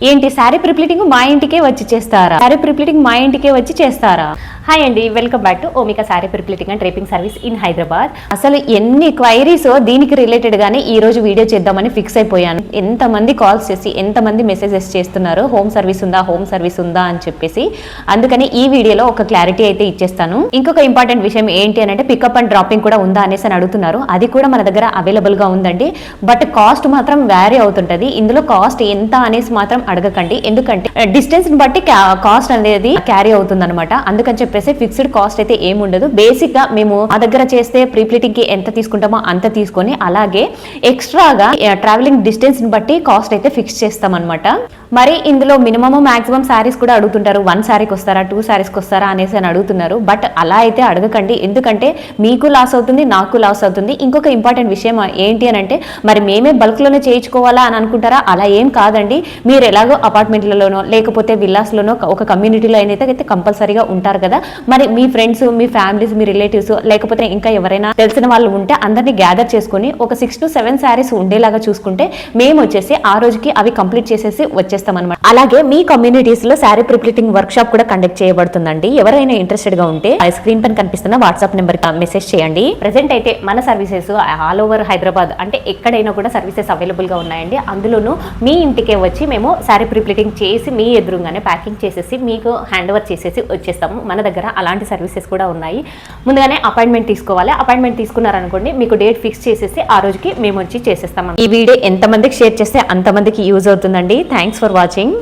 ఏంటి శారీ ప్రిప్లీటింగ్ మా ఇంటికే వచ్చి చేస్తారా? శారీ ప్రిప్లీటింగ్ మా ఇంటికే వచ్చి చేస్తారా? హాయ్ అండి, welcome back to Omika sari prepleating and draping service in Hyderabad. అసలు ఎన్ని క్వైరీస్ దీనికి రిలేటెడ్ గానే ఈ రోజు వీడియో చేద్దామని ఫిక్స్ అయిపోయాను. ఎంతమంది కాల్స్ చేసి ఎంతమంది మెసేజెస్ చేస్తున్నారు హోమ్ సర్వీస్ ఉందా అని చెప్పేసి. అందుకని ఈ వీడియోలో ఒక క్లారిటీ అయితే ఇచ్చేస్తాను. ఇంకొక ఇంపార్టెంట్ విషయం ఏంటి అని అంటే పికప్ అండ్ డ్రాపింగ్ కూడా ఉందా అనేసి అని అడుగుతున్నారు. అది కూడా మన దగ్గర అవైలబుల్ గా ఉందండి. బట్ కాస్ట్ మాత్రం వ్యారీ అవుతుంటది. ఇందులో కాస్ట్ ఎంత అనేసి మాత్రం అడగకండి, ఎందుకంటే డిస్టెన్స్ ని బట్టి కాస్ట్ అనేది క్యారీ అవుతుంది అనమాట. అందుకని చెప్పేసి ఫిక్స్డ్ కాస్ట్ అయితే ఏమి ఉండదు. బేసిక్ గా మేము ఆ దగ్గర చేస్తే ప్రీప్లీటింగ్ కి ఎంత తీసుకుంటామో అంత తీసుకొని అలాగే ఎక్స్ట్రాగా ట్రావెలింగ్ డిస్టెన్స్ ని బట్టి కాస్ట్ అయితే ఫిక్స్ చేస్తాం అనమాట. మరి ఇందులో మినిమమ్ మాక్సిమం శారీస్ కూడా అడుగుతుంటారు. 1 శారీకి వస్తారా 2 శారీస్కి వస్తారా అనేసి అని అడుగుతున్నారు. బట్ అలా అయితే అడగకండి, ఎందుకంటే మీకు లాస్ అవుతుంది, నాకు లాస్ అవుతుంది. ఇంకొక ఇంపార్టెంట్ విషయం ఏంటి అని అంటే మరి మేమే బల్క్ లోనే చేయించుకోవాలా అని అనుకుంటారా? అలా ఏం కాదండి. మీరు ఎలాగో అపార్ట్మెంట్లలోనో లేకపోతే విల్లాస్లోనో ఒక కమ్యూనిటీలో అయితే కంపల్సరీగా ఉంటారు కదా. మరి మీ ఫ్రెండ్స్, మీ ఫ్యామిలీస్, మీ రిలేటివ్స్ లేకపోతే ఇంకా ఎవరైనా తెలిసిన వాళ్ళు ఉంటే అందరినీ గ్యాదర్ చేసుకుని ఒక 6 to 7 శారీస్ ఉండేలాగా చూసుకుంటే మేము వచ్చేసి ఆ రోజుకి అవి కంప్లీట్ చేసేసి వచ్చేస్తాం అనమాట. అలాగే మీ కమ్యూనిటీస్ లో శారీ ప్రిప్లీటింగ్ వర్క్ షాప్ కూడా కండక్ట్ చేయబడుతుందండి. ఎవరైనా ఇంట్రెస్టెడ్ గా ఉంటే స్క్రీన్ పైన కనిపిస్తున్న వాట్సాప్ నెంబర్ కి మెసేజ్ చేయండి. ప్రెసెంట్ అయితే మన సర్వీసెస్ ఆల్ ఓవర్ హైదరాబాద్ అంటే ఎక్కడైనా కూడా సర్వీసెస్ అవైలబుల్ గా ఉన్నాయండి. అందులోనూ మీ ఇంటికే వచ్చి మేము శారీ ప్రిప్లీటింగ్ చేసి మీ ఎదురుగానే ప్యాకింగ్ చేసేసి మీకు హ్యాండ్ ఓవర్ చేసేసి వచ్చేస్తాము. మన దగ్గర అలాంటి సర్వీసెస్ కూడా ఉన్నాయి. ముందుగానే అపాయింట్మెంట్ తీసుకోవాలి. అపాయింట్మెంట్ తీసుకున్నారనుకోండి, మీకు డేట్ ఫిక్స్ చేసేసి ఆ రోజుకి మేము వచ్చి చేసేస్తాము. ఈ వీడియో ఎంతమందికి షేర్ చేస్తే అంతమందికి యూజ్ అవుతుందండి. Thanks for watching.